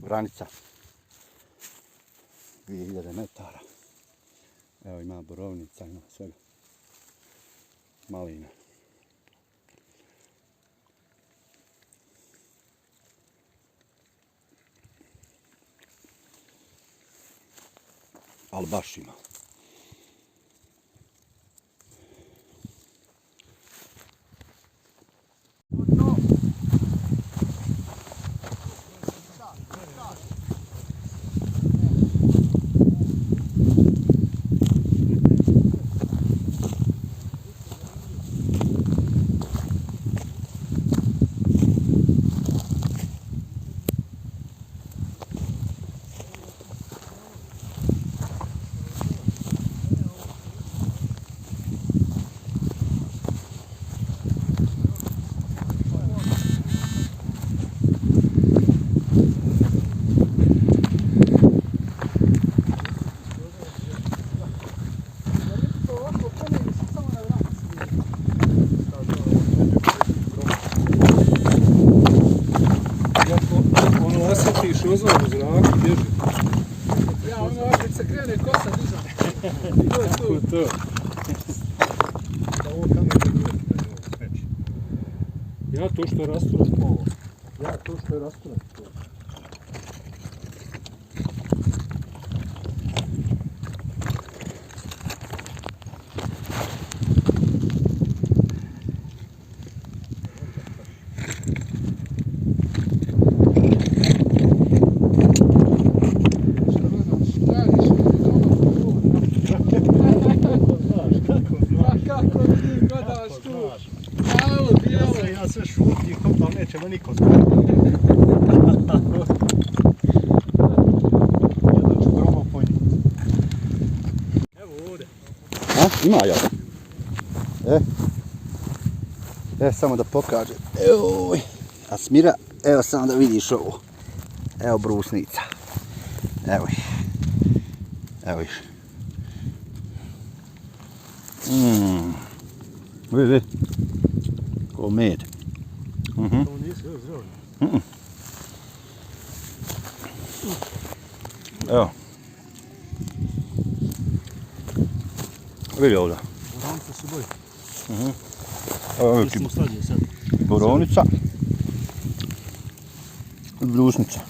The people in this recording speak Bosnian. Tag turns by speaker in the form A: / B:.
A: Vranica. 2000 metara. Evo ima borovnica, ima svega. Malina. Ali baš ima.
B: Ozvan u zraku, bježi. Ja, ono ako se krene kosa dizam. To je to. Ovo kamer da nije smeći. Ja to što je rasturat ovo. Ja to što je rasturat to. Ja sve šutim, ali neće me niko znati. Jedan ću probao po njih. Evo ovdje.
A: Ima ja. Samo da pokažem. Evo, Asmira, evo samo da vidiš ovo. Evo brusnica. Evo ih. Evo ih. Vidi. Ko med.
B: Ovo nisi još zreo.
A: Evo. Vidi ovdje.
B: Borovnica su boji.
A: Evo
B: Mi smo slađe sad.
A: borovnica. I brusnica.